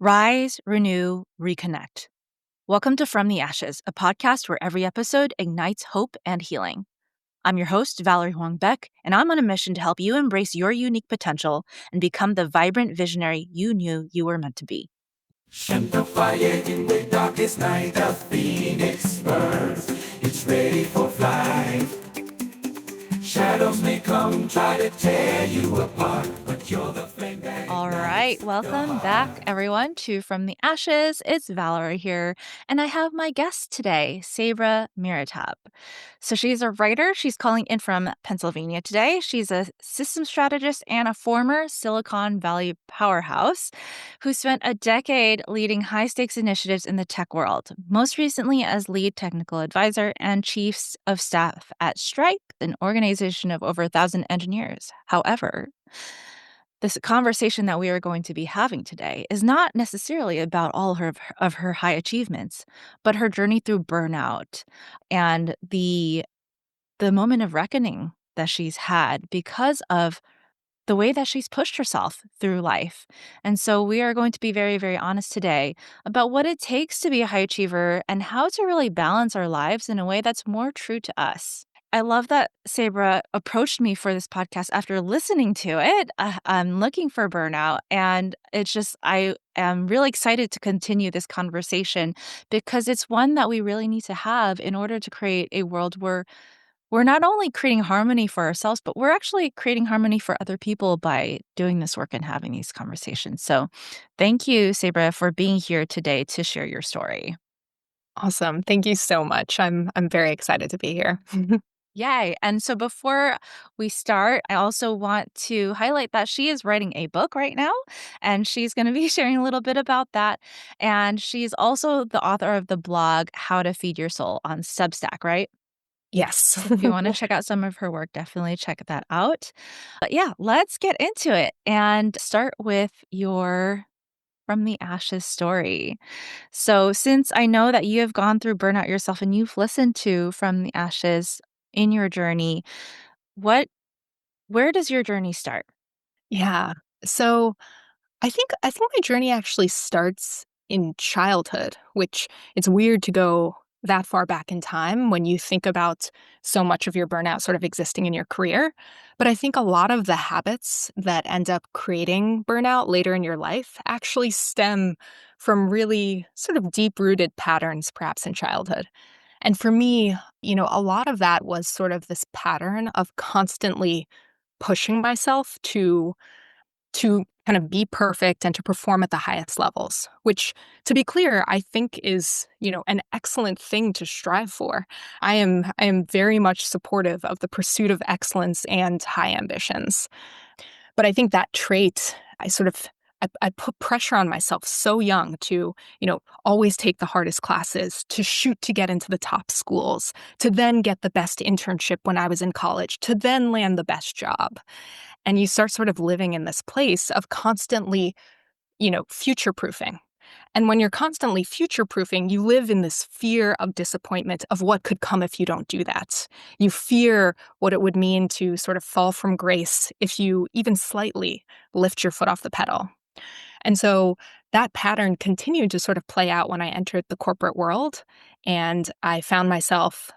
Rise, renew, reconnect. Welcome to From the Ashes, a podcast where every episode ignites hope and healing. I'm your host, Valerie Huang Beck, and I'm on a mission to help you embrace your unique potential and become the vibrant visionary you knew you were meant to be. And the fire in the darkest night, the phoenix burns. It's ready for flight. Shadows may come, try to tear you apart, but you're the flame that All right, welcome back, everyone, to From the Ashes. It's Valerie here, and I have my guest today, Sabra Meretab. So she's a writer. She's calling in from Pennsylvania today. She's a systems strategist and a former Silicon Valley powerhouse who spent a decade leading high-stakes initiatives in the tech world, most recently as lead technical advisor and chief of staff at Stripe, an organization of over 1,000 engineers. However, this conversation that we are going to be having today is not necessarily about all of her high achievements, but her journey through burnout and the moment of reckoning that she's had because of the way that she's pushed herself through life. And so we are going to be very, very honest today about what it takes to be a high achiever and how to really balance our lives in a way that's more true to us. I love that Sabra approached me for this podcast after listening to it. I'm looking for burnout. And it's just, I am really excited to continue this conversation because it's one that we really need to have in order to create a world where we're not only creating harmony for ourselves, but we're actually creating harmony for other people by doing this work and having these conversations. So thank you, Sabra, for being here today to share your story. Awesome. Thank you so much. I'm very excited to be here. Yay. And so before we start, I also want to highlight that she is writing a book right now, and she's going to be sharing a little bit about that. And she's also the author of the blog, How to Feed Your Soul on Substack, right? Yes. If you want to check out some of her work, definitely check that out. But yeah, let's get into it and start with your From the Ashes story. So, since I know that you have gone through burnout yourself and you've listened to From the Ashes in your journey, what where does your journey start? Yeah. So I think my journey actually starts in childhood, which it's weird to go that far back in time when you think about so much of your burnout sort of existing in your career. But I think a lot of the habits that end up creating burnout later in your life actually stem from really sort of deep-rooted patterns, perhaps in childhood. And for me, a lot of that was sort of this pattern of constantly pushing myself to kind of be perfect and to perform at the highest levels, which, to be clear, I think is, an excellent thing to strive for. I am very much supportive of the pursuit of excellence and high ambitions. But I think that trait, I put pressure on myself so young to, always take the hardest classes, to shoot to get into the top schools, to then get the best internship when I was in college, to then land the best job. And you start sort of living in this place of constantly, future proofing. And when you're constantly future proofing, you live in this fear of disappointment of what could come if you don't do that. You fear what it would mean to sort of fall from grace if you even slightly lift your foot off the pedal. And so that pattern continued to sort of play out when I entered the corporate world. And I found myself,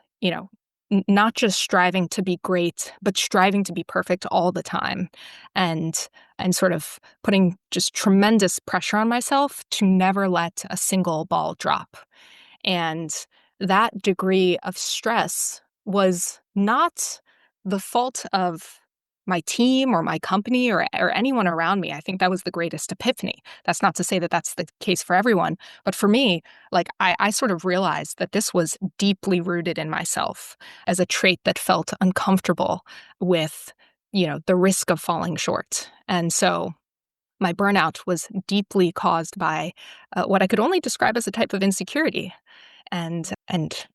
not just striving to be great, but striving to be perfect all the time. And and sort of putting just tremendous pressure on myself to never let a single ball drop. And that degree of stress was not the fault of my team or my company or anyone around me. I think that was the greatest epiphany. That's not to say that that's the case for everyone. But for me, like I sort of realized that this was deeply rooted in myself as a trait that felt uncomfortable with, the risk of falling short. And so my burnout was deeply caused by what I could only describe as a type of insecurity. And it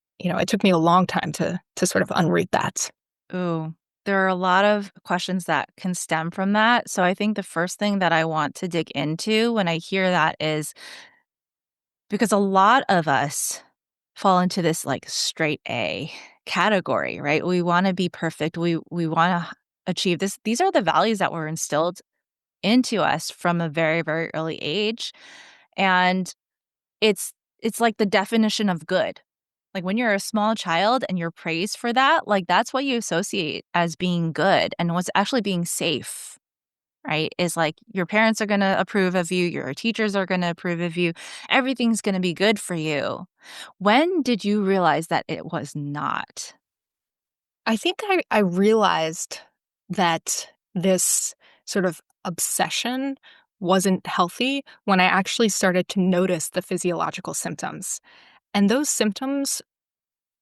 took me a long time to sort of unroot that. Ooh, there are a lot of questions that can stem from that. So I think the first thing that I want to dig into when I hear that is because a lot of us fall into this like straight A category, right? We want to be perfect. We want to achieve this. These are the values that were instilled into us from a very, very early age. And it's it's like the definition of good. Like, when you're a small child and you're praised for that, like, that's what you associate as being good and what's actually being safe, right? Is like your parents are gonna approve of you, your teachers are gonna approve of you, everything's gonna be good for you. When did you realize that it was not? I think I realized that this sort of obsession wasn't healthy when I actually started to notice the physiological symptoms. And those symptoms,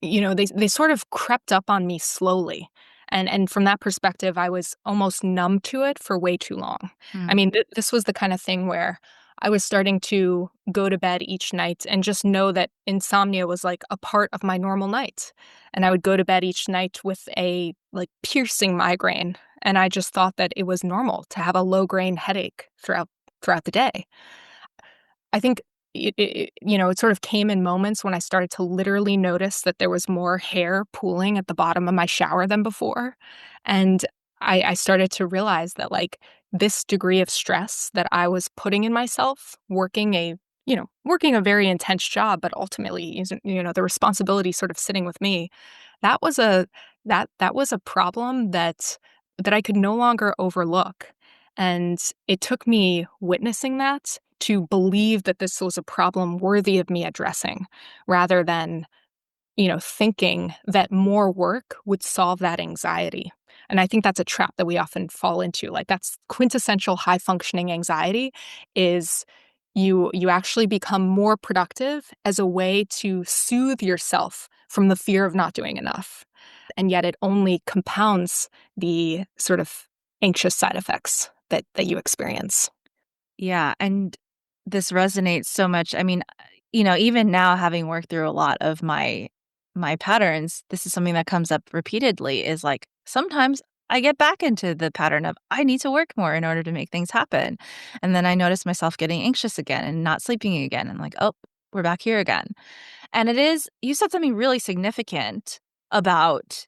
they sort of crept up on me slowly. And from that perspective, I was almost numb to it for way too long. I Mm. mean, this was the kind of thing where I was starting to go to bed each night and just know that insomnia was like a part of my normal night. And I would go to bed each night with a like piercing migraine, and I just thought that it was normal to have a low grain headache throughout the day. I think it sort of came in moments when I started to literally notice that there was more hair pooling at the bottom of my shower than before. And I started to realize that, like, this degree of stress that I was putting in myself, working a very intense job, but ultimately, the responsibility sort of sitting with me, that was a that was a problem that I could no longer overlook. And it took me witnessing that to believe that this was a problem worthy of me addressing, rather than, thinking that more work would solve that anxiety. And I think that's a trap that we often fall into. Like, that's quintessential high functioning anxiety is you actually become more productive as a way to soothe yourself from the fear of not doing enough. And yet it only compounds the sort of anxious side effects that you experience. Yeah, and this resonates so much. I mean, even now having worked through a lot of my patterns, this is something that comes up repeatedly is like sometimes I get back into the pattern of I need to work more in order to make things happen. And then I notice myself getting anxious again and not sleeping again. And like, oh, we're back here again. And you said something really significant about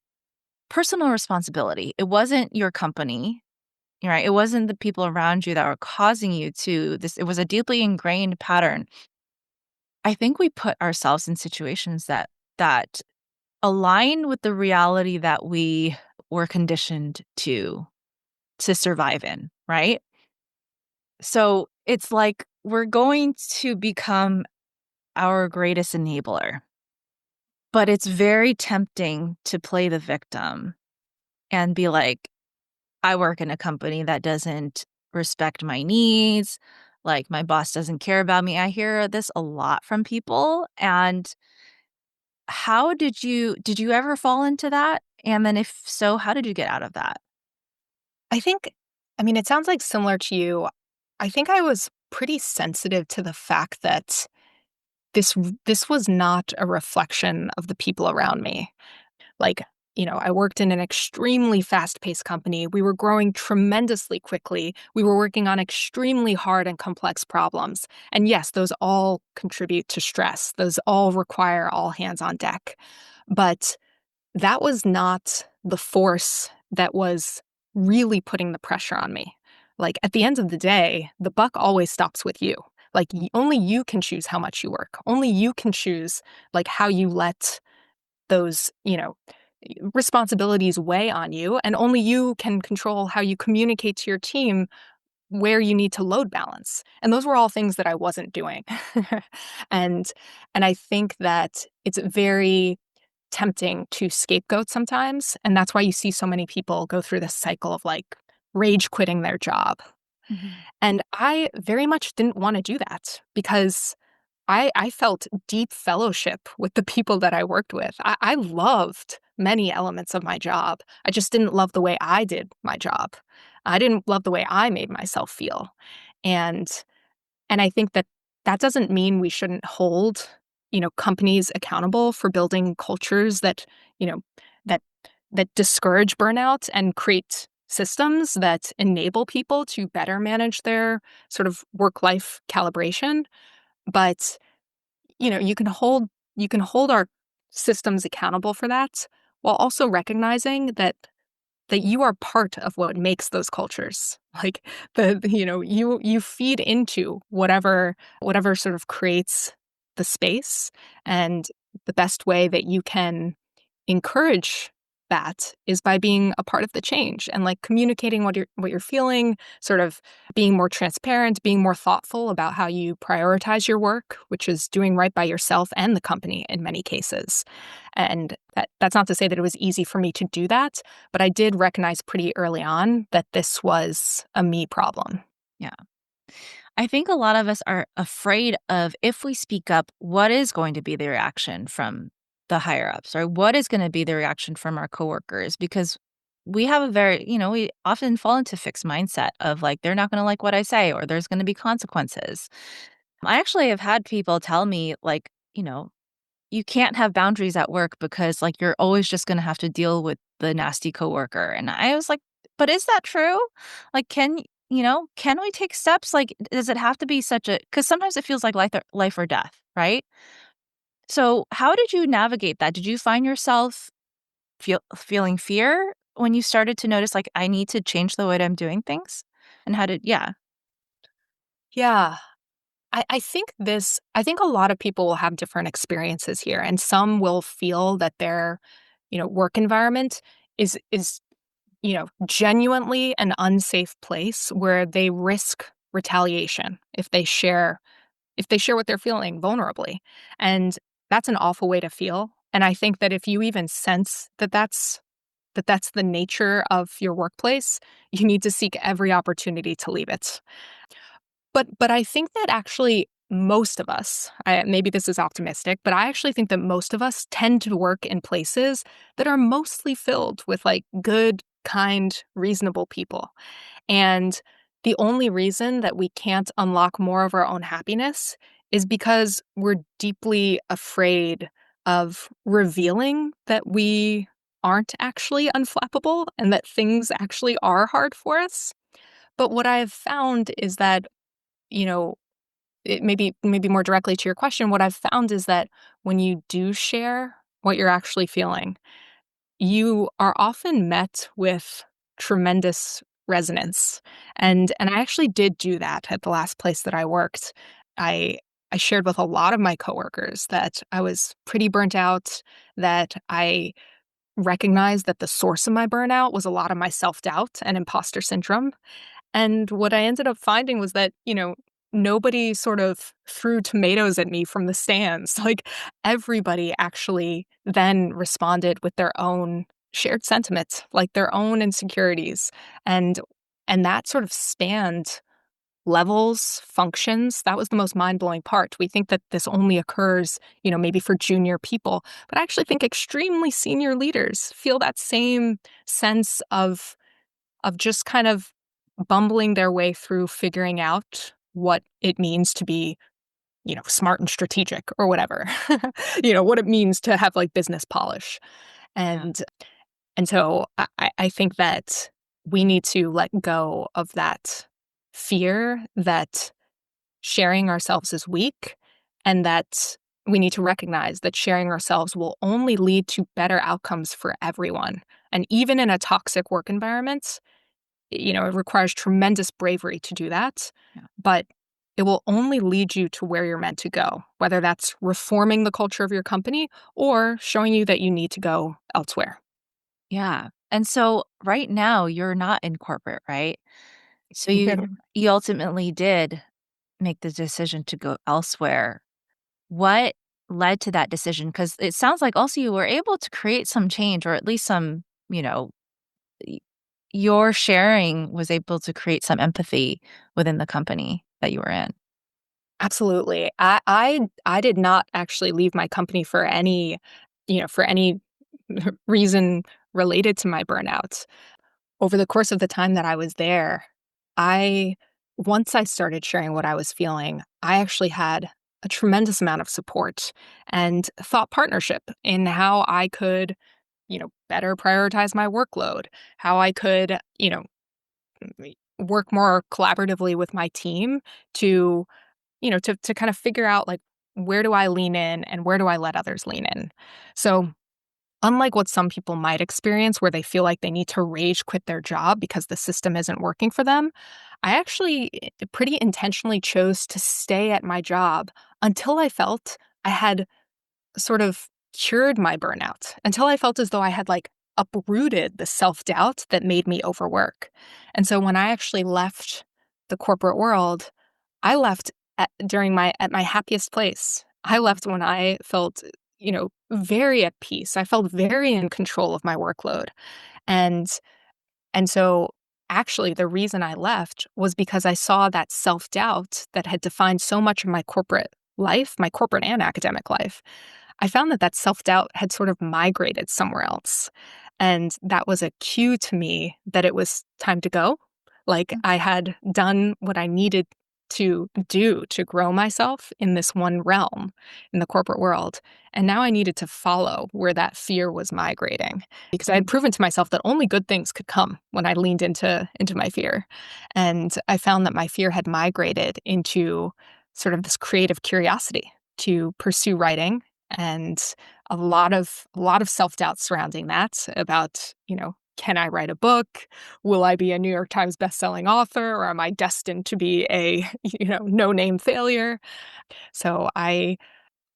personal responsibility. It wasn't your company, right? It wasn't the people around you that were causing you to this. It was a deeply ingrained pattern. I think we put ourselves in situations that align with the reality that we were conditioned to survive in, right? So it's like we're going to become our greatest enabler, but it's very tempting to play the victim and be like, I work in a company that doesn't respect my needs, like, my boss doesn't care about me. I hear this a lot from people, and how did you ever fall into that? And then if so, how did you get out of that? I think I mean, it sounds like similar to you. I think I was pretty sensitive to the fact that this was not a reflection of the people around me. Like, I worked in an extremely fast-paced company. We were growing tremendously quickly. We were working on extremely hard and complex problems. And yes, those all contribute to stress. Those all require all hands on deck. But that was not the force that was really putting the pressure on me. Like, at the end of the day, the buck always stops with you. Like, only you can choose how much you work. Only you can choose, like, how you let those, responsibilities weigh on you, and only you can control how you communicate to your team where you need to load balance. And those were all things that I wasn't doing. and and I think that it's very tempting to scapegoat sometimes, and that's why you see so many people go through this cycle of, like, rage quitting their job. Mhm. And I very much didn't wanna do that because I felt deep fellowship with the people that I worked with. I loved many elements of my job. I just didn't love the way I did my job. I didn't love the way I made myself feel. And and I think that that doesn't mean we shouldn't hold, companies accountable for building cultures you know, that that discourage burnout and create systems that enable people to better manage their sort of work-life calibration. But, you can hold our systems accountable for that while also recognizing that that you are part of what makes those cultures. Like you feed into whatever sort of creates the space, and the best way that you can encourage that is by being a part of the change and like communicating what you're feeling, sort of being more transparent, being more thoughtful about how you prioritize your work, which is doing right by yourself and the company in many cases. And that's not to say that it was easy for me to do that, but I did recognize pretty early on that this was a me problem. Yeah. I think a lot of us are afraid of if we speak up, what is going to be the reaction from the higher ups, or what is going to be the reaction from our coworkers? Because we have a very, we often fall into fixed mindset of like, they're not going to like what I say, or there's going to be consequences. I actually have had people tell me, like, you can't have boundaries at work because like you're always just going to have to deal with the nasty coworker. And I was like, but is that true? Like, can we take steps? Like, does it have to be such a, because sometimes it feels like life or death, right? So how did you navigate that? Did you find yourself feeling fear when you started to notice, like, I need to change the way that I'm doing things? And how did, yeah. Yeah. I think a lot of people will have different experiences here, and some will feel that their, work environment is genuinely an unsafe place where they risk retaliation if they share what they're feeling vulnerably. And that's an awful way to feel. And I think that if you even sense that that's the nature of your workplace, you need to seek every opportunity to leave it. But I think that actually most of us, maybe this is optimistic, but I actually think that most of us tend to work in places that are mostly filled with like good, kind, reasonable people. And the only reason that we can't unlock more of our own happiness is because we're deeply afraid of revealing that we aren't actually unflappable and that things actually are hard for us. But what I've found is that, you know, it maybe more directly to your question, what I've found is that when you do share what you're actually feeling, you are often met with tremendous resonance. And I actually did do that at the last place that I worked. I I shared with a lot of my coworkers that I was pretty burnt out, that I recognized that the source of my burnout was a lot of my self-doubt and imposter syndrome. And what I ended up finding was that, nobody sort of threw tomatoes at me from the stands. Like everybody actually then responded with their own shared sentiments, like their own insecurities. And and that sort of spanned levels, functions. That was the most mind-blowing part. We think that this only occurs, maybe for junior people, but I actually think extremely senior leaders feel that same sense of just kind of bumbling their way through figuring out what it means to be, smart and strategic or whatever. What it means to have like business polish. Yeah. And and so I think that we need to let go of that fear that sharing ourselves is weak, and that we need to recognize that sharing ourselves will only lead to better outcomes for everyone. And even in a toxic work environment, it requires tremendous bravery to do that, Yeah. but it will only lead you to where you're meant to go, whether that's reforming the culture of your company or showing you that you need to go elsewhere. Yeah. And so right now you're not in corporate, right? So you Yeah. you ultimately did make the decision to go elsewhere. What led to that decision? Because it sounds like also you were able to create some change, or at least some, y your sharing was able to create some empathy within the company that you were in. Absolutely. I did not actually leave my company for any reason related to my burnout. Over the course of the time that I was there, I once I started sharing what I was feeling, I actually had a tremendous amount of support and thought partnership in how I could, better prioritize my workload, how I could, work more collaboratively with my team to, to kind of figure out like where do I lean in and where do I let others lean in. So unlike what some people might experience where they feel like they need to rage quit their job because the system isn't working for them, I actually pretty intentionally chose to stay at my job until I felt I had sort of cured my burnout, until I felt as though I had like uprooted the self-doubt that made me overwork. And so when I actually left the corporate world, I left at my happiest place. I left when I felt, very at peace. I felt very in control of my workload. And and so actually the reason I left was because I saw that self-doubt that had defined so much of my corporate life, my corporate and academic life. I found that that self-doubt had sort of migrated somewhere else. And that was a cue to me that it was time to go. Like I had done what I needed to do to grow myself in this one realm in the corporate world. And now I needed to follow where that fear was migrating because I had proven to myself that only good things could come when I leaned into my fear. And I found that my fear had migrated into sort of this creative curiosity to pursue writing and a lot of self-doubt surrounding that about, can I write a book? Will I be a New York Times bestselling author or am I destined to be a, no-name failure? So I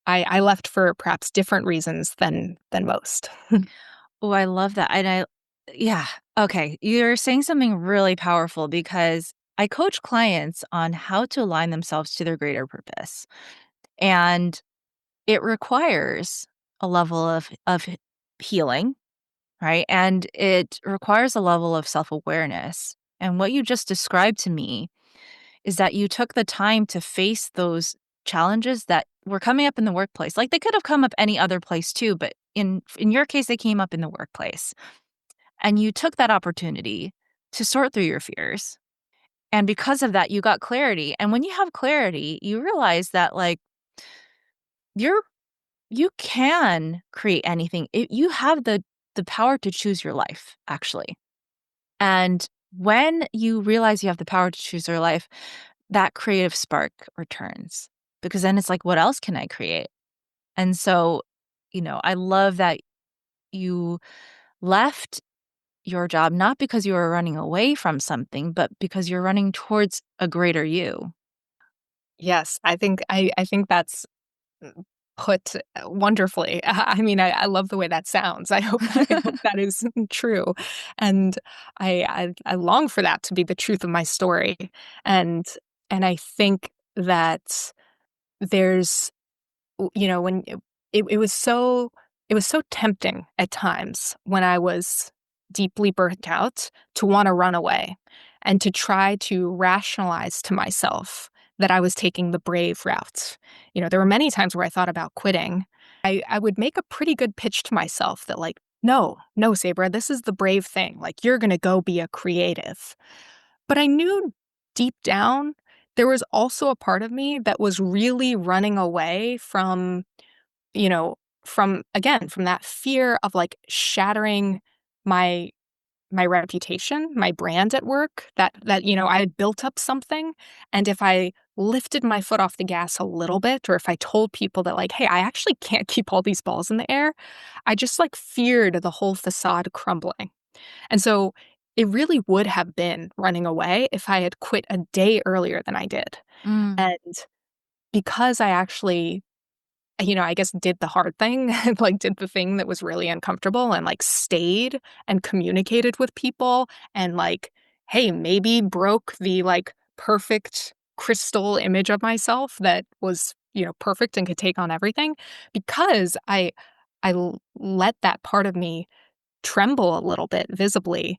left for perhaps different reasons than most. Oh, I love that, and yeah, okay, you're saying something really powerful because I coach clients on how to align themselves to their greater purpose, and it requires a level of healing, right? And it requires a level of self-awareness, and what you just described to me is that you took the time to face those challenges that were coming up in the workplace. Like, they could have come up any other place too, but in your case, they came up in the workplace. And you took that opportunity to sort through your fears. And because of that, you got clarity. And when you have clarity, you realize that like you're you can create anything. You have the power to choose your life, actually. And when you realize you have the power to choose your life, that creative spark returns because then it's like, what else can I create? And so, I love that you left your job not because you were running away from something, but because you're running towards a greater you. Yes, I think that's put wonderfully. I mean, I love the way that sounds. I hope that is true, and I long for that to be the truth of my story, and and I think that there's when it was so tempting at times when I was deeply burnt out to want to run away and to try to rationalize to myself that I was taking the brave route. There were many times where I thought about quitting. I would make a pretty good pitch to myself that like, no, no, Sabra, this is the brave thing. Like you're gonna go be a creative. But I knew deep down there was also a part of me that was really running away from, you know, from that fear of like shattering my my reputation, my brand at work, that I had built up something, and if I lifted my foot off the gas a little bit or if I told people that like, "Hey, I actually can't keep all these balls in the air," I just like feared the whole facade crumbling. And so it really would have been running away if I had quit a day earlier than I did. Mm, And because I actually, I guess did the hard thing, like did the thing that was really uncomfortable and like stayed and communicated with people and like, hey, maybe broke the like perfect crystal image of myself that was, perfect and could take on everything because I let that part of me tremble a little bit visibly.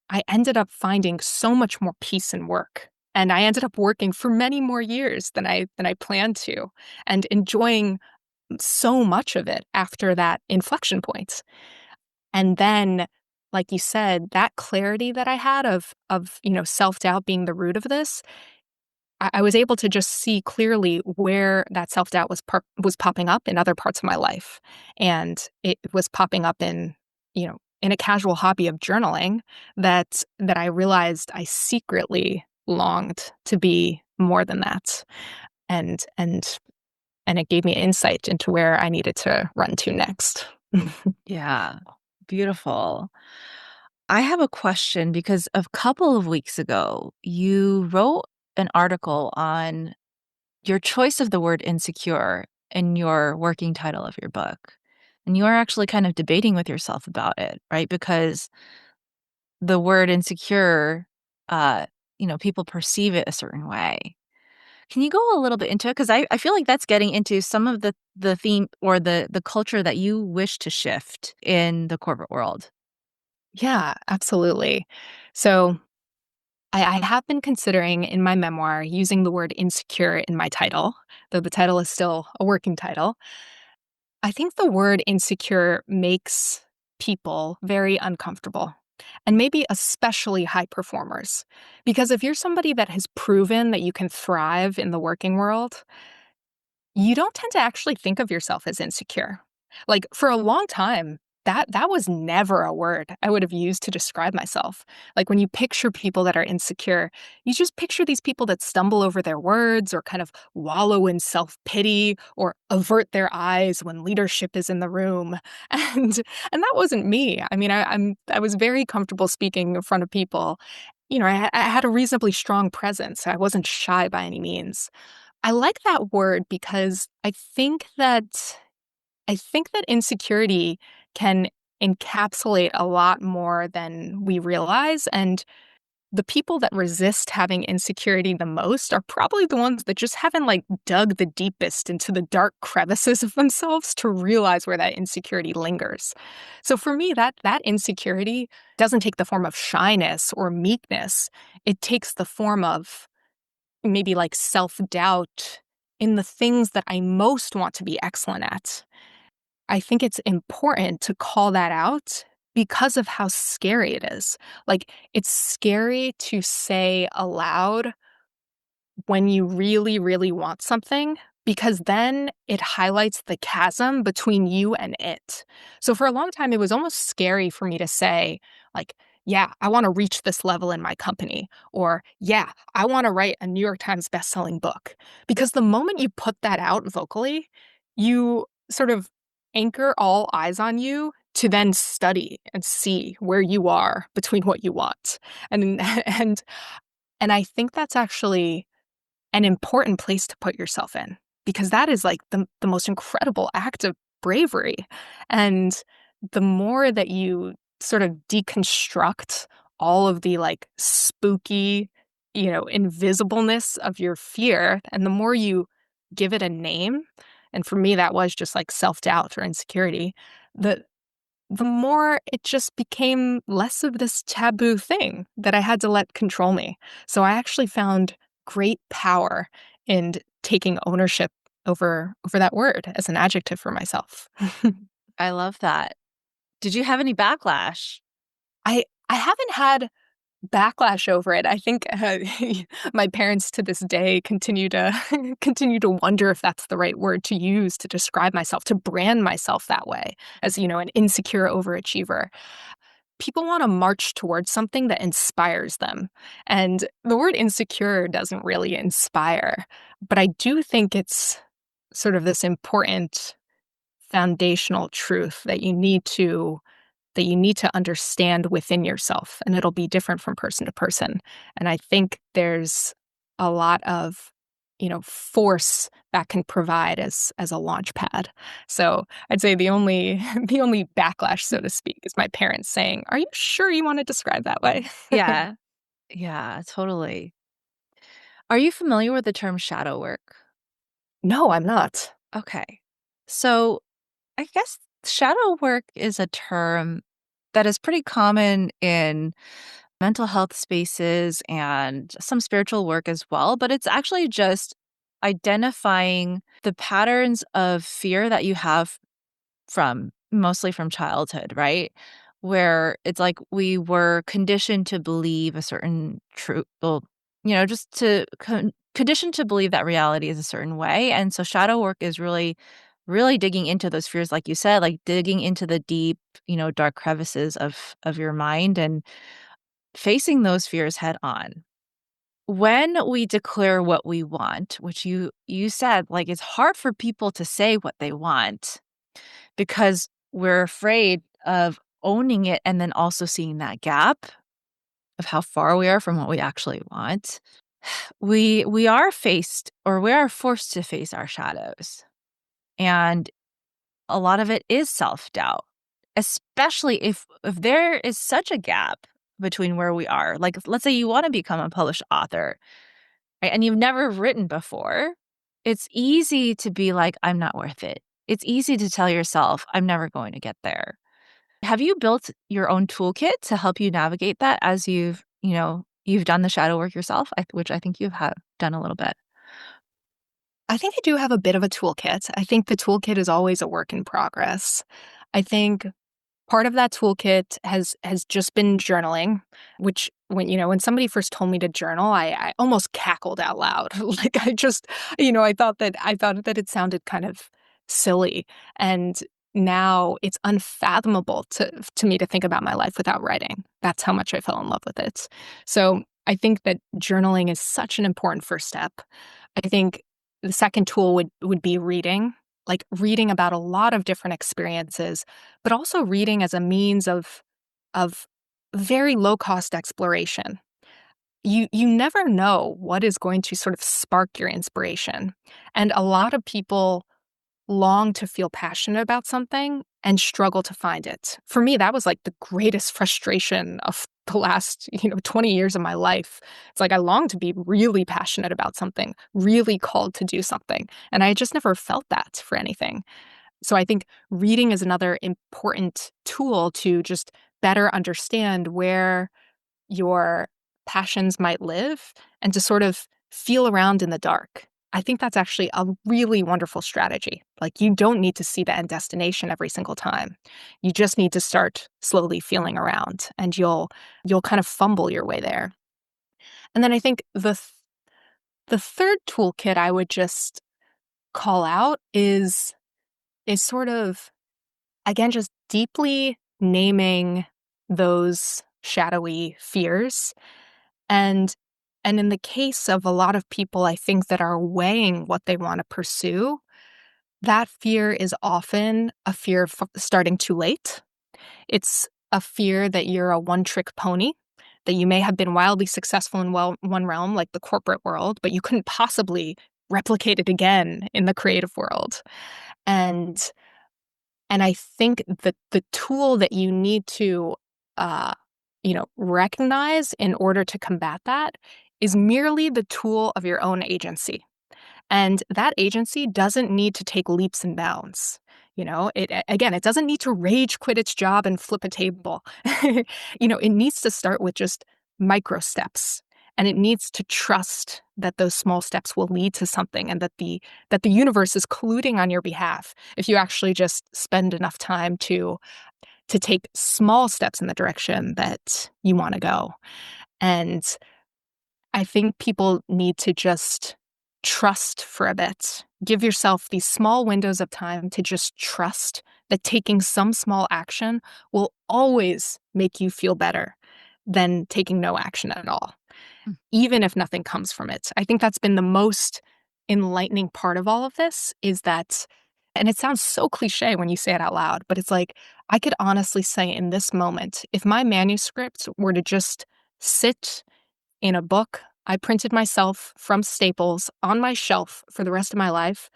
I ended up finding so much more peace in work. And I ended up working for many more years than I planned to and enjoying so much of it after that inflection point. And then, like you said, that clarity that I had of self-doubt being the root of this, I was able to just see clearly where that self-doubt was popping up in other parts of my life. And it was popping up in a casual hobby of journaling that I realized I secretly longed to be more than that. And and and it gave me insight into where I needed to run to next. Yeah. Beautiful. I have a question because a couple of weeks ago, you wrote an article on your choice of the word insecure in your working title of your book. And you are actually kind of debating with yourself about it, right? Because the word insecure, uh, people perceive it a certain way. Can you go a little bit into it? Because I feel like that's getting into some of the theme or the culture that you wish to shift in the corporate world. Yeah, absolutely. So I have been considering in my memoir using the word insecure in my title, though the title is still a working title. I think the word insecure makes people very uncomfortable, and maybe especially high performers. Because if you're somebody that has proven that you can thrive in the working world, you don't tend to actually think of yourself as insecure. Like, for a long time, that was never a word I would have used to describe myself. Like, when you picture people that are insecure, you just picture these people that stumble over their words or kind of wallow in self-pity or avert their eyes when leadership is in the room. And and that wasn't me. I mean, I was very comfortable speaking in front of people. I had a reasonably strong presence. I wasn't shy by any means. I like that word because I think that insecurity can encapsulate a lot more than we realize, and the people that resist having insecurity the most are probably the ones that just haven't, like, dug the deepest into the dark crevices of themselves to realize where that insecurity lingers. So for me, that insecurity doesn't take the form of shyness or meekness. It takes the form of maybe like self-doubt in the things that I most want to be excellent at. I think it's important to call that out because of how scary it is. Like, it's scary to say aloud when you really, really want something, because then it highlights the chasm between you and it. So for a long time, it was almost scary for me to say, like, yeah, I want to reach this level in my company, or yeah, I want to write a New York Times bestselling book. Because the moment you put that out vocally, you sort of anchor all eyes on you to then study and see where you are between what you want. And and and I think that's actually an important place to put yourself in, because that is like the most incredible act of bravery. And the more that you sort of deconstruct all of the like spooky, invisibleness of your fear, and the more you give it a name, and for me that was just like self-doubt or insecurity, the the more it just became less of this taboo thing that I had to let control me. So I actually found great power in taking ownership over that word as an adjective for myself. I love that. Did you have any backlash? I haven't had backlash over it. I think, my parents to this day continue to continue to wonder if that's the right word to use to describe myself, to brand myself that way as, an insecure overachiever. People wanna march towards something that inspires them, and the word insecure doesn't really inspire, but I do think it's sort of this important foundational truth that you need to understand within yourself, and it'll be different from person to person. And I think there's a lot of, force that can provide as a launch pad. So I'd say the only the only backlash, so to speak, is my parents saying, "Are you sure you want to describe that way?" Yeah. Yeah, totally. Are you familiar with the term shadow work? No, I'm not. Okay. So I guess shadow work is a term that is pretty common in mental health spaces and some spiritual work as well, but it's actually just identifying the patterns of fear that you have from mostly from childhood, right? Where it's like we were conditioned to believe a certain truth, well, just conditioned to believe that reality is a certain way. And so shadow work is really, really digging into those fears, like you said, like digging into the deep, dark crevices of your mind and facing those fears head on. When we declare what we want, which you said, like it's hard for people to say what they want because we're afraid of owning it and then also seeing that gap of how far we are from what we actually want. We are faced or we are forced to face our shadows. And a lot of it is self-doubt, especially if there is such a gap between where we are. Like, let's say you wanna become a published author, right, and you've never written before, it's easy to be like, "I'm not worth it." It's easy to tell yourself, "I'm never going to get there." Have you built your own toolkit to help you navigate that as you've done the shadow work yourself? Which I think you have done a little bit. I think I do have a bit of a toolkit. I think the toolkit is always a work in progress. I think part of that toolkit has just been journaling, which when somebody first told me to journal, I almost cackled out loud. Like I thought that it sounded kind of silly. And now it's unfathomable to me to think about my life without writing. That's how much I fell in love with it. So I think that journaling is such an important first step. I think the second tool would be reading, like reading about a lot of different experiences, but also reading as a means of very low cost exploration. You never know what is going to sort of spark your inspiration. And a lot of people long to feel passionate about something and struggle to find it. For me, that was like the greatest frustration of the last, 20 years of my life. It's like I long to be really passionate about something, really called to do something. And I just never felt that for anything. So I think reading is another important tool to just better understand where your passions might live and to sort of feel around in the dark. I think that's actually a really wonderful strategy. Like, you don't need to see the end destination every single time. You just need to start slowly feeling around and you'll kind of fumble your way there. And then I think the third toolkit I would just call out is sort of, again, just deeply naming those shadowy fears. And and in the case of a lot of people, I think, that are weighing what they want to pursue, that fear is often a fear of starting too late. It's a fear that you're a one-trick pony, that you may have been wildly successful in one realm, like the corporate world, but you couldn't possibly replicate it again in the creative world. And and I think that the tool that you need to, uh, recognize in order to combat that is merely the tool of your own agency. And that agency doesn't need to take leaps and bounds. Again, it doesn't need to rage quit its job and flip a table. It needs to start with just micro steps. And it needs to trust that those small steps will lead to something and that the universe is colluding on your behalf if you actually just spend enough time to take small steps in the direction that you want to go. And I think people need to just trust for a bit. Give yourself these small windows of time to just trust that taking some small action will always make you feel better than taking no action at all, Mm. even if nothing comes from it. I think that's been the most enlightening part of all of this is that, and it sounds so cliche when you say it out loud, but it's like, I could honestly say in this moment, if my manuscript were to just sit in a book I printed myself from Staples on my shelf for the rest of my life,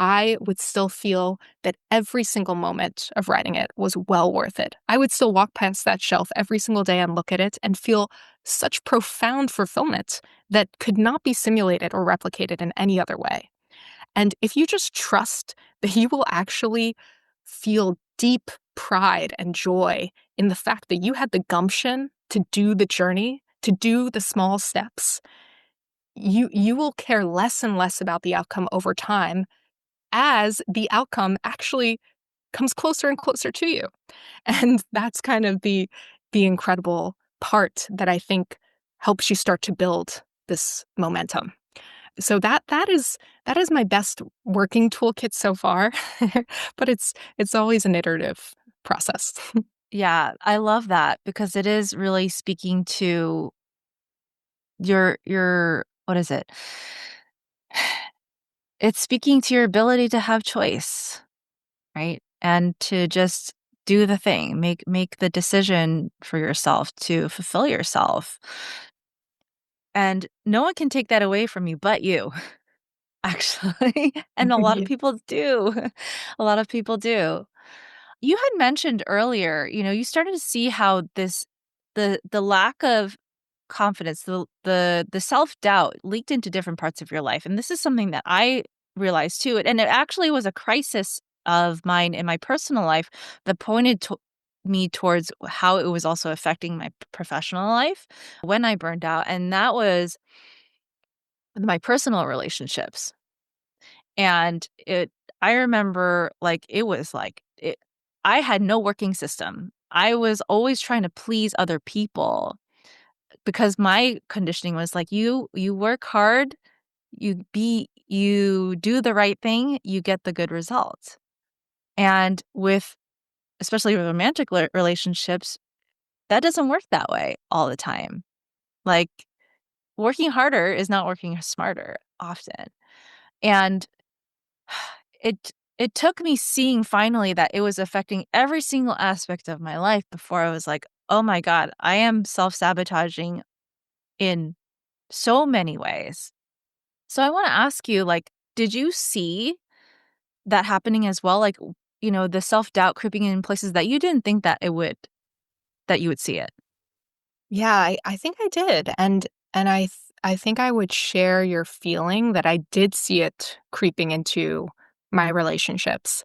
I would still feel that every single moment of writing it was well worth it. I would still walk past that shelf every single day and look at it and feel such profound fulfillment that could not be simulated or replicated in any other way. And if you just trust that you will actually feel deep pride and joy in the fact that you had the gumption to do the journey, to do the small steps, you will care less and less about the outcome over time as the outcome actually comes closer and closer to you. And that's kind of the incredible part that I think helps you start to build this momentum. So that is my best working toolkit so far, but it's always an iterative process. Yeah, I love that because it is really speaking to your what is it? It's speaking to your ability to have choice, right? and to just do the thing, make the decision for yourself to fulfill yourself. And no one can take that away from you but you, actually. And a lot of Yeah. people do. A lot of people do. You had mentioned earlier, you started to see how the lack of confidence, the self-doubt leaked into different parts of your life, and this is something that I realized too, and it actually was a crisis of mine in my personal life that pointed to me towards how it was also affecting my professional life when I burned out, and that was my personal relationships. And I remember, like, it was like I had no working system. I was always trying to please other people because my conditioning was like, you work hard, you do the right thing, you get the good results. And with especially with romantic relationships, that doesn't work that way all the time. Like, working harder is not working smarter often. And it took me seeing finally that it was affecting every single aspect of my life before I was like, "Oh my god, I am self-sabotaging in so many ways." So I wanna ask you, like, did you see that happening as well? Like, the self-doubt creeping in places that you didn't think that you would see it? Yeah, I think I did, and I think I would share your feeling that I did see it creeping into my relationships.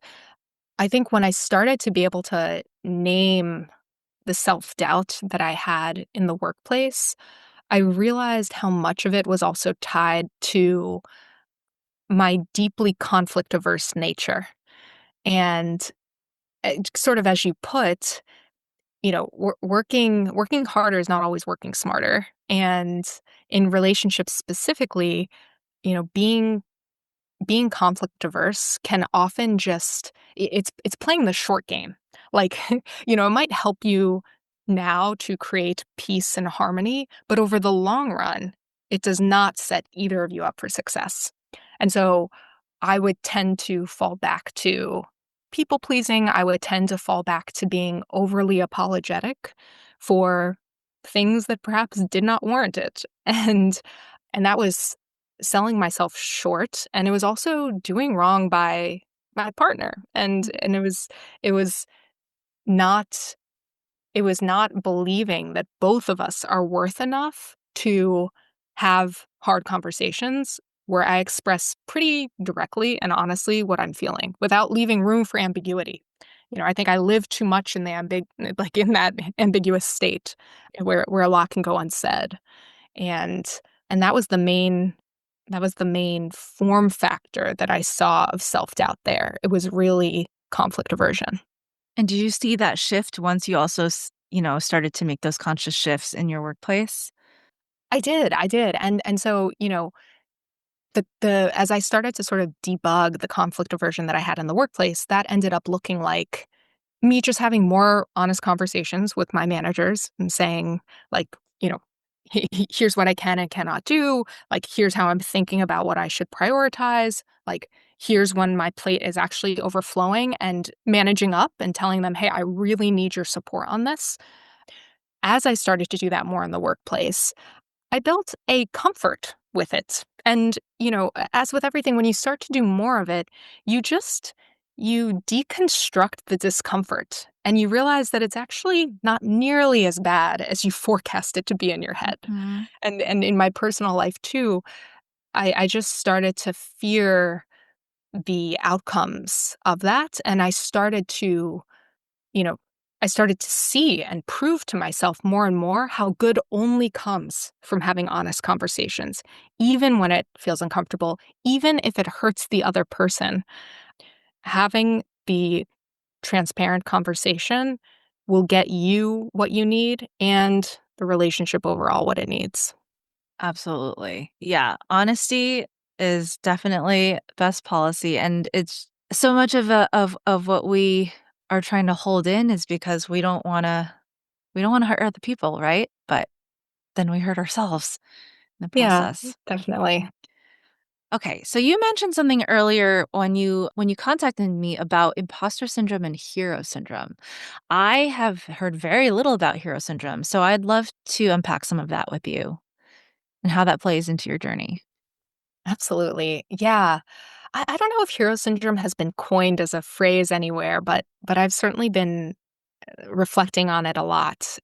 I think when I started to be able to name the self-doubt that I had in the workplace, I realized how much of it was also tied to my deeply conflict-averse nature, and, sort of as you put, working harder is not always working smarter, and in relationships specifically, being conflict averse can often just it's playing the short game. Like, it might help you now to create peace and harmony, but over the long run, it does not set either of you up for success. And so I would tend to fall back to people pleasing. I would tend to fall back to being overly apologetic for things that perhaps did not warrant it. And that was selling myself short, and it was also doing wrong by my partner. And it was not it was not believing that both of us are worth enough to have hard conversations where I express pretty directly and honestly what I'm feeling without leaving room for ambiguity. I think I live too much in the like in that ambiguous state where a lot can go unsaid. And and that was the main form factor that I saw of self-doubt there. It was really conflict aversion. And did you see that shift once you also started to make those conscious shifts in your workplace? I did, and so, the as I started to sort of debug the conflict aversion that I had in the workplace, that ended up looking like me just having more honest conversations with my managers and saying, like, you know, Here's what I can and cannot do. Like, here's how I'm thinking about what I should prioritize. Like, here's when my plate is actually overflowing and managing up and telling them, hey, I really need your support on this." As I started to do that more in the workplace, I built a comfort with it. And, as with everything, when you start to do more of it, you deconstruct the discomfort and you realize that it's actually not nearly as bad as you forecast it to be in your head. Mhm. And in my personal life too, I just started to fear the outcomes of that. And you know, I started to see and prove to myself more and more how good only comes from having honest conversations, even when it feels uncomfortable, even if it hurts the other person. Having the transparent conversation will get you what you need and the relationship overall what it needs. Absolutely. Yeah, honesty is definitely best policy, and it's so much of what we are trying to hold in is because we don't wanna hurt other people, right? But then we hurt ourselves in the Yeah, process. definitely. Okay, so you mentioned something earlier when you contacted me about imposter syndrome and hero syndrome. I have heard very little about hero syndrome, so I'd love to unpack some of that with you and how that plays into your journey. Absolutely. Yeah. I don't know if hero syndrome has been coined as a phrase anywhere, but I've certainly been reflecting on it a lot.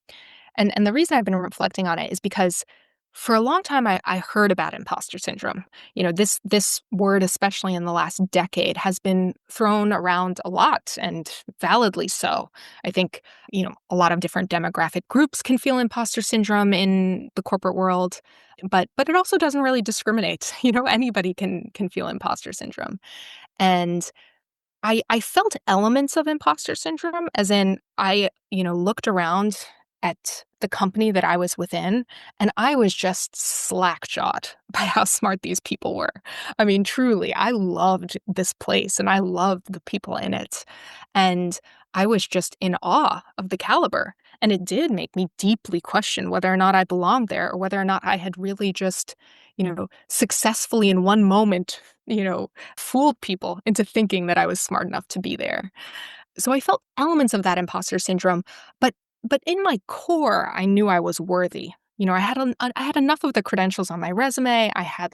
And the reason I've been reflecting on it is because for a long time I heard about imposter syndrome. You know, this word, especially in the last decade, has been thrown around a lot and validly so. I think, a lot of different demographic groups can feel imposter syndrome in the corporate world, but it also doesn't really discriminate. Anybody can feel imposter syndrome. And I felt elements of imposter syndrome, as in looked around at the company that I was within, and I was just slack-jawed by how smart these people were. I mean, truly, I loved this place and I loved the people in it. And I was just in awe of the caliber. And it did make me deeply question whether or not I belonged there or whether or not I had really just, successfully in one moment, fooled people into thinking that I was smart enough to be there. So I felt elements of that imposter syndrome, but in my core, I knew I was worthy. I had enough of the credentials on my resume. I had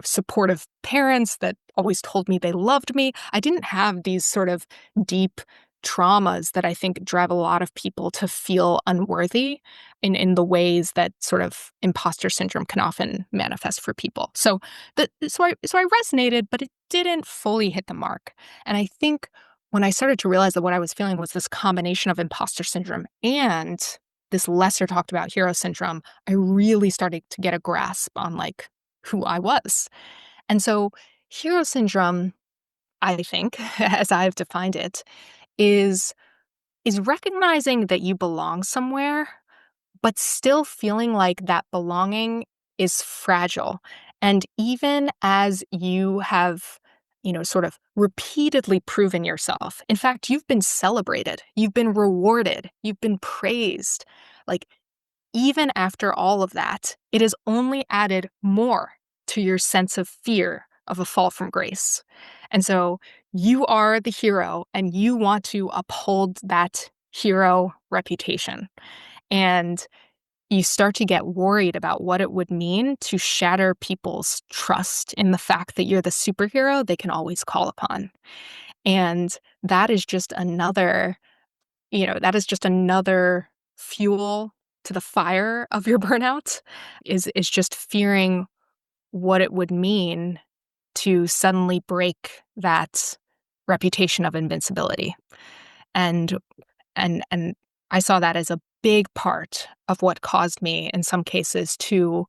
supportive parents that always told me they loved me. I didn't have these sort of deep traumas that I think drive a lot of people to feel unworthy in the ways that sort of imposter syndrome can often manifest for people. So I resonated, but it didn't fully hit the mark. And I think when I started to realize that what I was feeling was this combination of imposter syndrome and this lesser talked about hero syndrome, I really started to get a grasp on who I was. And so hero syndrome, I think, as I've defined it, is is recognizing that you belong somewhere, but still feeling like that belonging is fragile. And even as you have, sort of repeatedly proven yourself, in fact, you've been celebrated, you've been rewarded, you've been praised. Like, even after all of that, it has only added more to your sense of fear of a fall from grace. And so you are the hero and you want to uphold that hero reputation. And you start to get worried about what it would mean to shatter people's trust in the fact that you're the superhero they can always call upon. And that is just another, that is just another fuel to the fire of your burnout is just fearing what it would mean to suddenly break that reputation of invincibility. And and I saw that as a big part of what caused me in some cases to,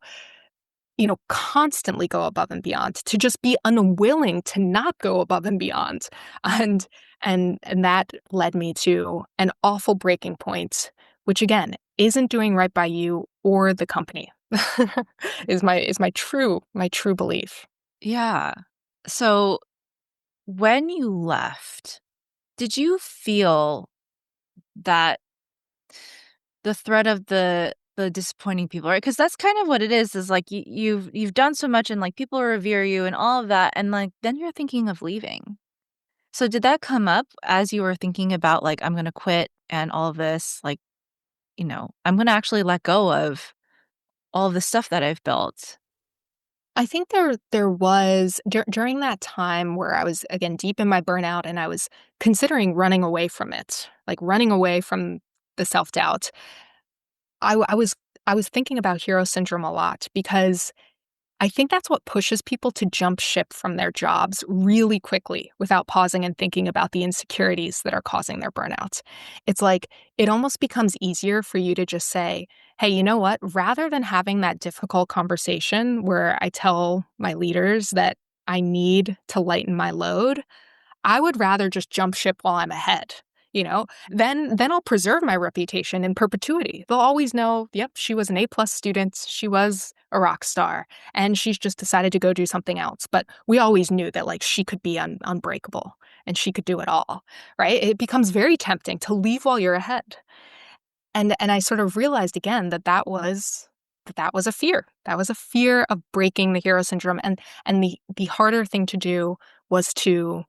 constantly go above and beyond, to just be unwilling to not go above and beyond. And and that led me to an awful breaking point, which again isn't doing right by you or the company. is my true belief. Yeah. So when you left, did you feel that the threat of the disappointing people, right? Because that's kind of what it is like you've done so much and like people revere you and all of that, and like then you're thinking of leaving. So did that come up as you were thinking about like I'm gonna quit and all of this, like, I'm gonna actually let go of all of the stuff that I've built? I think there was during that time where I was again deep in my burnout and I was considering running away from it, like running away from the self-doubt. I was thinking about hero syndrome a lot because I think that's what pushes people to jump ship from their jobs really quickly without pausing and thinking about the insecurities that are causing their burnout. It's like it almost becomes easier for you to just say, hey, you know what? Rather than having that difficult conversation where I tell my leaders that I need to lighten my load, I would rather just jump ship while I'm ahead. Then I'll preserve my reputation in perpetuity. They'll always know, yep, she was an A+ student, she was a rock star, and she's just decided to go do something else. But we always knew that she could be unbreakable and she could do it all, right? It becomes very tempting to leave while you're ahead. And I sort of realized again that that was that that was a fear. That was a fear of breaking the hero syndrome, and the harder thing to do was to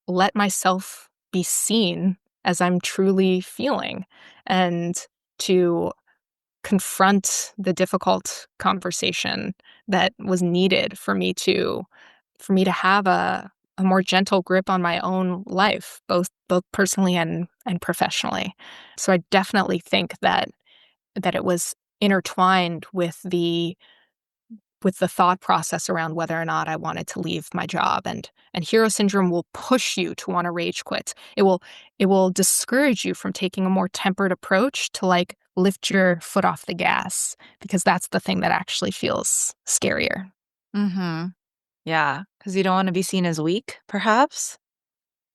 let myself be seen as I'm truly feeling, and to confront the difficult conversation that was needed for me to have a more gentle grip on my own life, both personally and professionally. So I definitely think that it was intertwined with the thought process around whether or not I wanted to leave my job. And hero syndrome will push you to want to rage quit. It will discourage you from taking a more tempered approach to like lift your foot off the gas, because that's the thing that actually feels scarier. Mhm. Yeah, because you don't wanna be seen as weak, perhaps?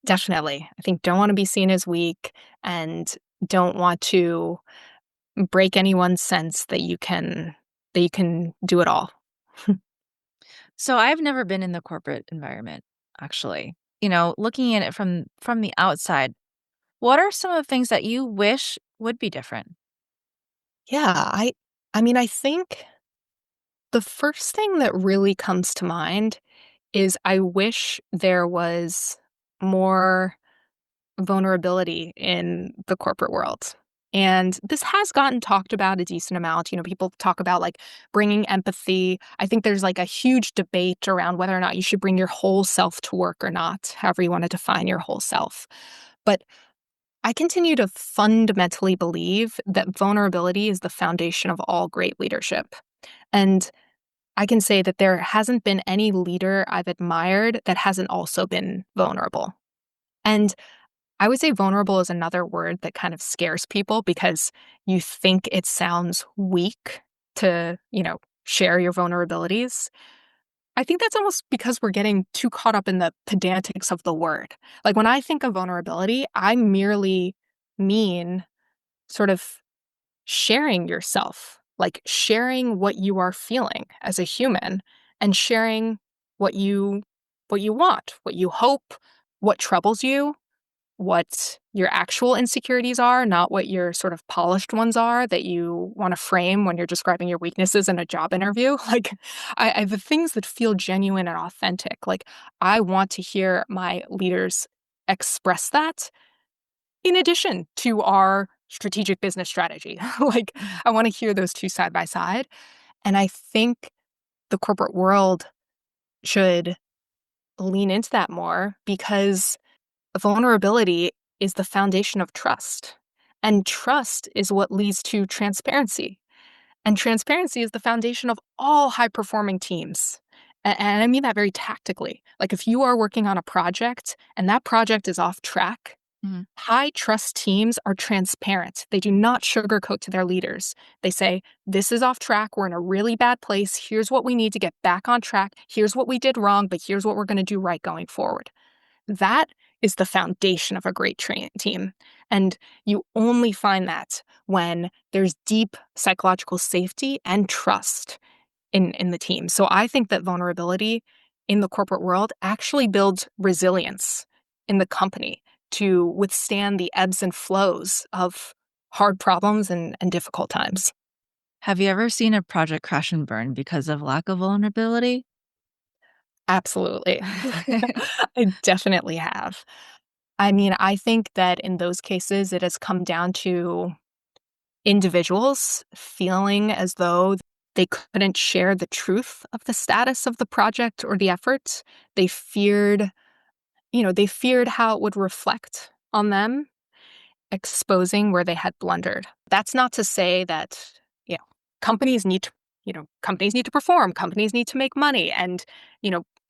Definitely. I think don't want to be seen as weak, and don't want to break anyone's sense that you can do it all. So I've never been in the corporate environment, actually. Looking at it from the outside, what are some of the things that you wish would be different? Yeah, I mean, I think the first thing that really comes to mind is I wish there was more vulnerability in the corporate world. And this has gotten talked about a decent amount. People talk about like bringing empathy. I think there's like a huge debate around whether or not you should bring your whole self to work or not, however you want to define your whole self. But I continue to fundamentally believe that vulnerability is the foundation of all great leadership. And I can say that there hasn't been any leader I've admired that hasn't also been vulnerable. And I would say vulnerable is another word that kind of scares people because you think it sounds weak to, share your vulnerabilities. I think that's almost because we're getting too caught up in the pedantics of the word. Like when I think of vulnerability, I merely mean sort of sharing yourself, like sharing what you are feeling as a human, and sharing what you what you want, what you hope, what troubles you, what your actual insecurities are, not what your sort of polished ones are that you want to frame when you're describing your weaknesses in a job interview. Like, the things that feel genuine and authentic. Like, I want to hear my leaders express that in addition to our strategic business strategy. Like, Mhm. I want to hear those two side by side. And I think the corporate world should lean into that more, because vulnerability is the foundation of trust. And trust is what leads to transparency. And transparency is the foundation of all high performing teams. And I mean that very tactically. Like if you are working on a project and that project is off track, Mhm. high trust teams are transparent. They do not sugarcoat to their leaders. They say, this is off track. We're in a really bad place. Here's what we need to get back on track. Here's what we did wrong, but here's what we're going to do right going forward. That is the foundation of a great team. And you only find that when there's deep psychological safety and trust in the team. So I think that vulnerability in the corporate world actually builds resilience in the company to withstand the ebbs and flows of hard problems and difficult times. Have you ever seen a project crash and burn because of lack of vulnerability? Absolutely. I definitely have. I mean, I think that in those cases, it has come down to individuals feeling as though they couldn't share the truth of the status of the project or the effort. They feared, they feared how it would reflect on them, exposing where they had blundered. That's not to say that, you know, companies need to, companies need to perform, companies need to make money, and,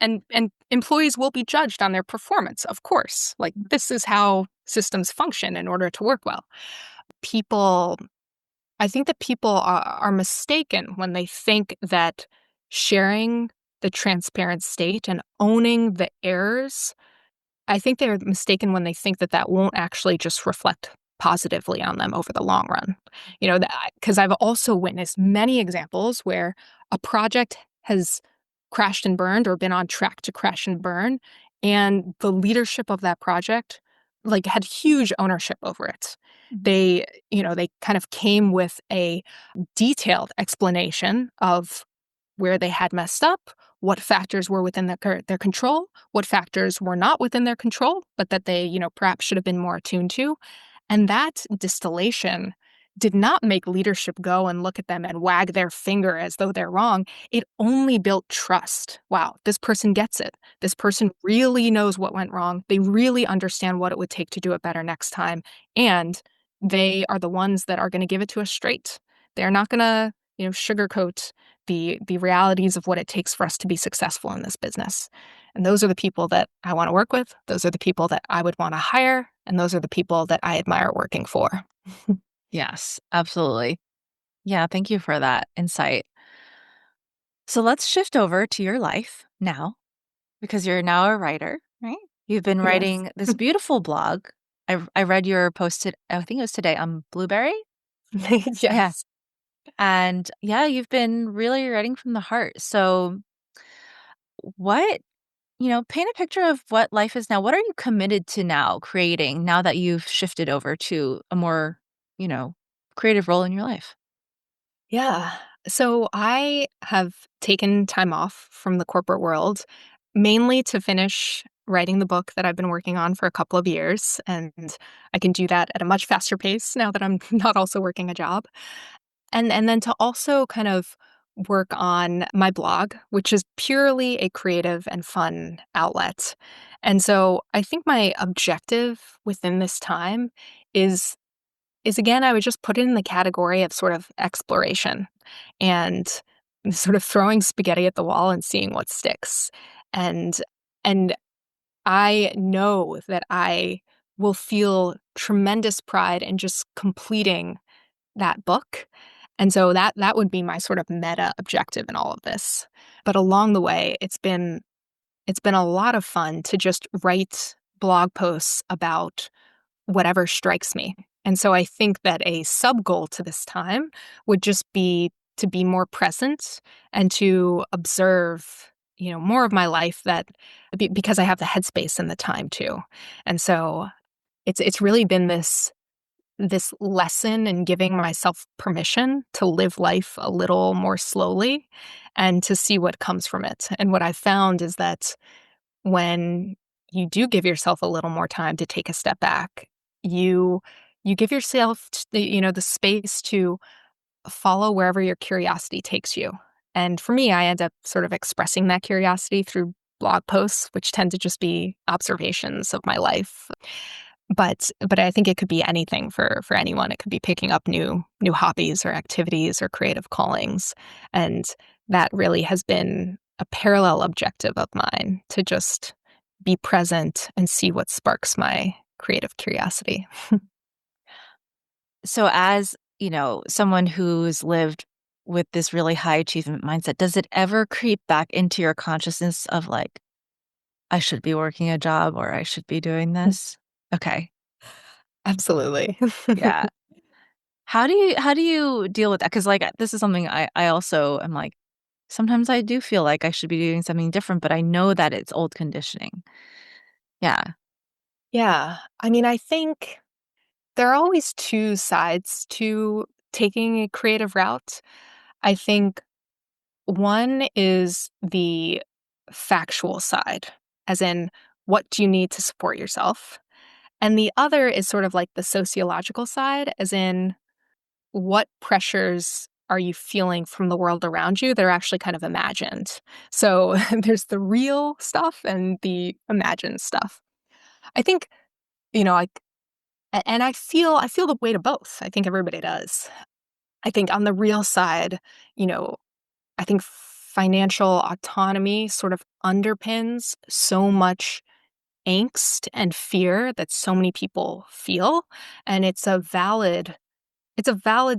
and employees will be judged on their performance, of course. Like this is how systems function in order to work well. People I think that people are mistaken when they think that sharing the transparent state and owning the errors, I think they're mistaken when they think that that won't actually just reflect positively on them over the long run. Because I've also witnessed many examples where a project has crashed and burned or been on track to crash and burn, and the leadership of that project like had huge ownership over it. They kind of came with a detailed explanation of where they had messed up, what factors were within their control, what factors were not within their control, but that they, perhaps should have been more attuned to. And that distillation did not make leadership go and look at them and wag their finger as though they're wrong. It only built trust. Wow, this person gets it. This person really knows what went wrong. They really understand what it would take to do it better next time. And they are the ones that are going to give it to us straight. They're not going to, sugarcoat the realities of what it takes for us to be successful in this business. And those are the people that I want to work with. Those are the people that I would want to hire. And those are the people that I admire working for. Yes, absolutely. Yeah, thank you for that insight. So let's shift over to your life now, because you're now a writer, right? You've been Yes. writing this beautiful blog. I read your post, I think it was today on Blueberry. Yeah. Yes. And yeah, you've been really writing from the heart. So what, paint a picture of what life is now. What are you committed to now creating now that you've shifted over to a more, you know, creative role in your life? Yeah. So I have taken time off from the corporate world, mainly to finish writing the book that I've been working on for a couple of years. And I can do that at a much faster pace now that I'm not also working a job. And then to also kind of work on my blog, which is purely a creative and fun outlet. And so I think my objective within this time is again, I would just put it in the category of sort of exploration and sort of throwing spaghetti at the wall and seeing what sticks. And and I know that I will feel tremendous pride in just completing that book. And so that would be my sort of meta objective in all of this. But along the way, it's been a lot of fun to just write blog posts about whatever strikes me. And so I think that a sub goal to this time would just be to be more present and to observe, more of my life because I have the headspace and the time to. And so it's really been this lesson in giving myself permission to live life a little more slowly and to see what comes from it. And what I've found is that when you do give yourself a little more time to take a step back, you you give yourself the space to follow wherever your curiosity takes you. And for me, I end up sort of expressing that curiosity through blog posts, which tend to just be observations of my life. But I think it could be anything for anyone. It could be picking up new hobbies or activities or creative callings. And that really has been a parallel objective of mine to just be present and see what sparks my creative curiosity. So as, someone who's lived with this really high achievement mindset, does it ever creep back into your consciousness of like, I should be working a job or I should be doing this? Okay. Absolutely. Yeah. How do you deal with that? Because like this is something I also am like, sometimes I do feel like I should be doing something different, but I know that it's old conditioning. Yeah. Yeah. I mean, I think there are always two sides to taking a creative route. I think one is the factual side, as in, what do you need to support yourself? And the other is sort of like the sociological side, as in, what pressures are you feeling from the world around you that are actually kind of imagined? So there's the real stuff and the imagined stuff. I think, like, and I feel the weight of both. I think everybody does. I think on the real side, you know, I think financial autonomy sort of underpins so much angst and fear that so many people feel, and it's a valid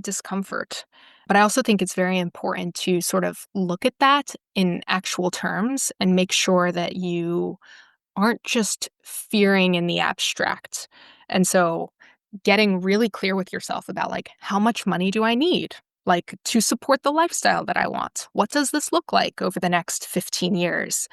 discomfort. But I also think it's very important to sort of look at that in actual terms and make sure that you aren't just fearing in the abstract. And so getting really clear with yourself about like, how much money do I need? Like, to support the lifestyle that I want? What does this look like over the next 15 years?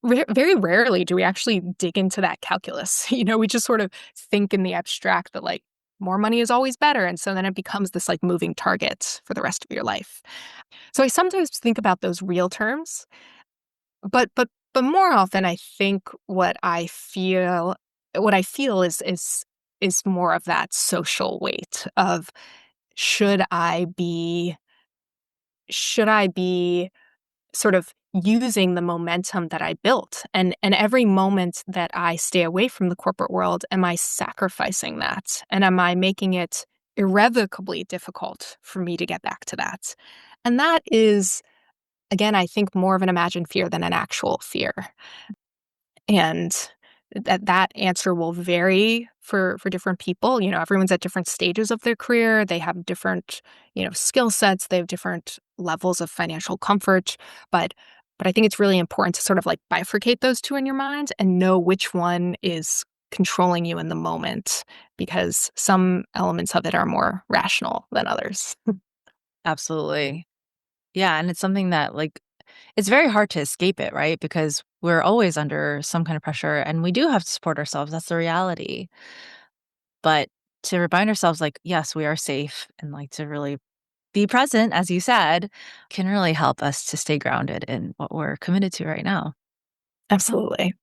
Very rarely do we actually dig into that calculus. We just sort of think in the abstract that, like, more money is always better. And so then it becomes this like moving target for the rest of your life. So I sometimes think about those real terms, but more often I think what I feel is more of that social weight of should I be should I be sort of using the momentum that I built? And every moment that I stay away from the corporate world, am I sacrificing that? And am I making it irrevocably difficult for me to get back to that? And that is, again, I think more of an imagined fear than an actual fear. And that answer will vary for different people. Everyone's at different stages of their career. They have different, skill sets. They have different levels of financial comfort. But I think it's really important to sort of like bifurcate those two in your mind and know which one is controlling you in the moment, because some elements of it are more rational than others. Absolutely. Yeah, and it's something that, like, it's very hard to escape it, right? Because we're always under some kind of pressure and we do have to support ourselves. That's the reality. But to remind ourselves, like, yes, we are safe and like to really be present, as you said, can really help us to stay grounded in what we're committed to right now. Absolutely.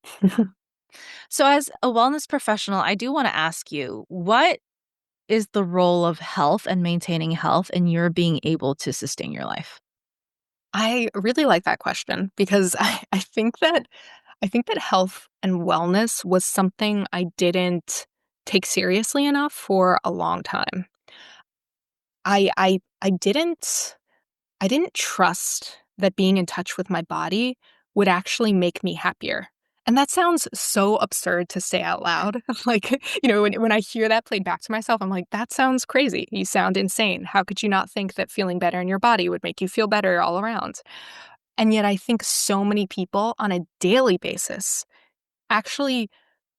So, as a wellness professional, I do want to ask you, what is the role of health and maintaining health in your being able to sustain your life? I really like that question because I think that health and wellness was something I didn't take seriously enough for a long time. I didn't trust that being in touch with my body would actually make me happier. And that sounds so absurd to say out loud. Like, when I hear that played back to myself, I'm like, that sounds crazy. You sound insane. How could you not think that feeling better in your body would make you feel better all around? And yet I think so many people on a daily basis actually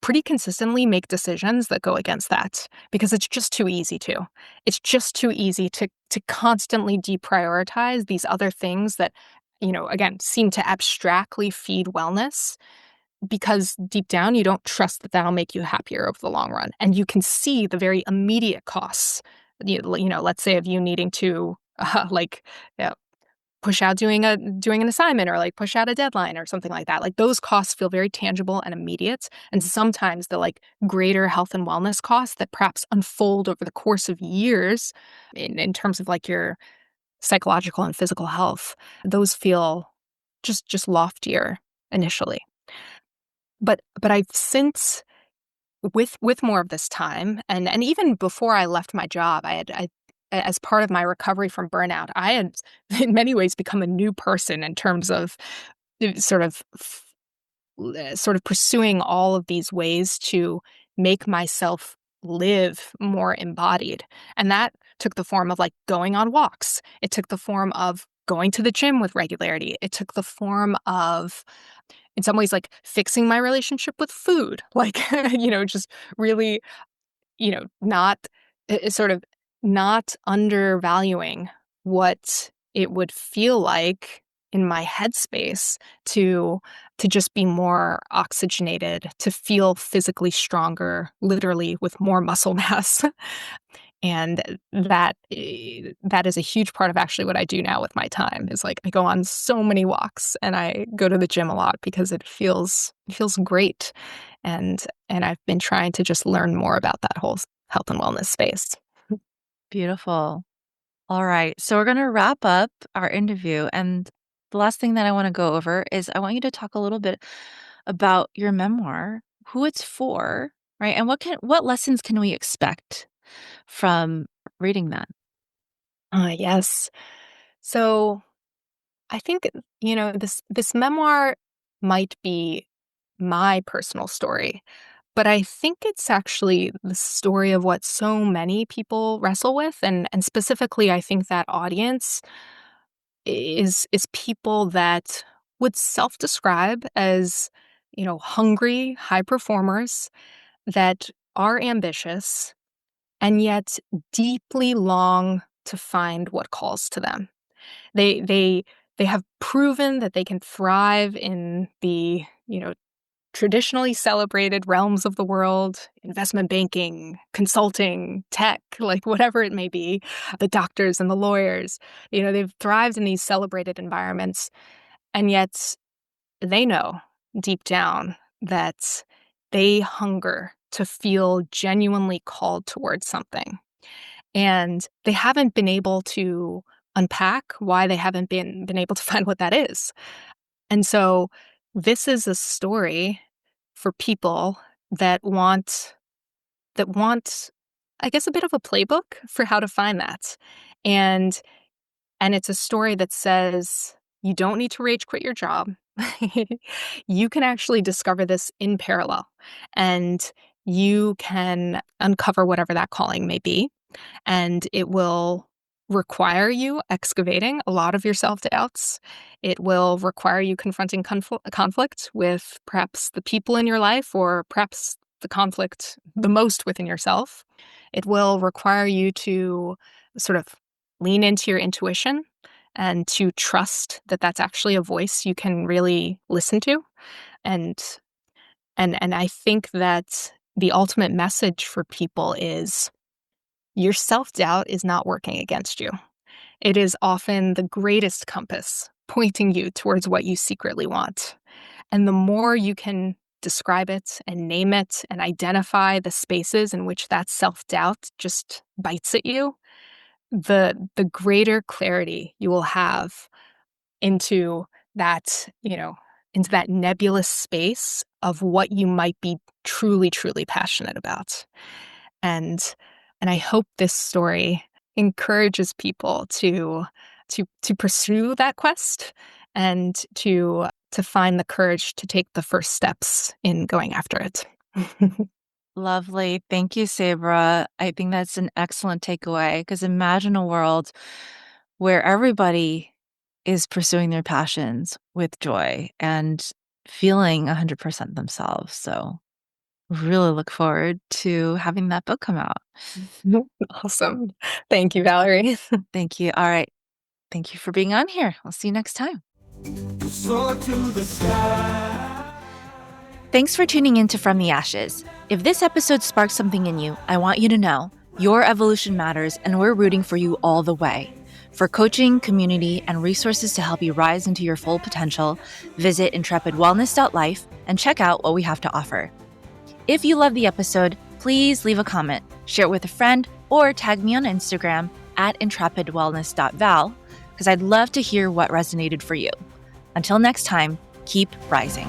pretty consistently make decisions that go against that because it's just too easy to. It's just too easy to constantly deprioritize these other things that, again, seem to abstractly feed wellness because deep down you don't trust that that'll make you happier over the long run. And you can see the very immediate costs. Let's say of you needing to like uh, push out doing an assignment or, like, push out a deadline or something like that. Like, those costs feel very tangible and immediate, and sometimes the, like, greater health and wellness costs that perhaps unfold over the course of years in terms of, like, your psychological and physical health, those feel just loftier initially. But I've since with more of this time, and even before I left my job, I as part of my recovery from burnout, I had in many ways become a new person in terms of sort of pursuing all of these ways to make myself live more embodied. And that took the form of like going on walks. It took the form of going to the gym with regularity. It took the form of in some ways like fixing my relationship with food, like just really, not sort of not undervaluing what it would feel like in my headspace to just be more oxygenated, to feel physically stronger, literally with more muscle mass. And that is a huge part of actually what I do now with my time is like I go on so many walks and I go to the gym a lot because it feels great. And I've been trying to just learn more about that whole health and wellness space. Beautiful. All right. So we're going to wrap up our interview. And the last thing that I want to go over is I want you to talk a little bit about your memoir, who it's for, right? And what lessons can we expect from reading that? Yes. So I think, this memoir might be my personal story, but I think it's actually the story of what so many people wrestle with, and specifically, I think that audience is people that would self-describe as, hungry high performers that are ambitious and yet deeply long to find what calls to them. They have proven that they can thrive in the, traditionally celebrated realms of the world, investment banking, consulting, tech, like whatever it may be, the doctors and the lawyers, they've thrived in these celebrated environments. And yet they know deep down that they hunger to feel genuinely called towards something. And they haven't been able to unpack why they haven't been able to find what that is. And so this is a story for people that want, I guess, a bit of a playbook for how to find that. And it's a story that says you don't need to rage quit your job. You can actually discover this in parallel, and you can uncover whatever that calling may be. And it will require you excavating a lot of your self-doubts. It will require you confronting conflict with perhaps the people in your life, or perhaps the conflict the most within yourself. It will require you to sort of lean into your intuition and to trust that that's actually a voice you can really listen to. And I think that the ultimate message for people is your self-doubt is not working against you. It is often the greatest compass pointing you towards what you secretly want. And the more you can describe it and name it and identify the spaces in which that self-doubt just bites at you, the greater clarity you will have into that, into that nebulous space of what you might be truly, truly passionate about. And I hope this story encourages people to pursue that quest, and to find the courage to take the first steps in going after it. Lovely. Thank you, Sabra. I think that's an excellent takeaway, because imagine a world where everybody is pursuing their passions with joy and feeling 100% themselves. So really look forward to having that book come out. Awesome. Thank you, Valerie. Thank you. All right. Thank you for being on here. I'll see you next time. Soar to the sky. Thanks for tuning in to From the Ashes. If this episode sparked something in you, I want you to know your evolution matters, and we're rooting for you all the way. For coaching, community, and resources to help you rise into your full potential, visit intrepidwellness.life and check out what we have to offer. If you love the episode, please leave a comment, share it with a friend, or tag me on Instagram at intrepidwellness.val, because I'd love to hear what resonated for you. Until next time, keep rising.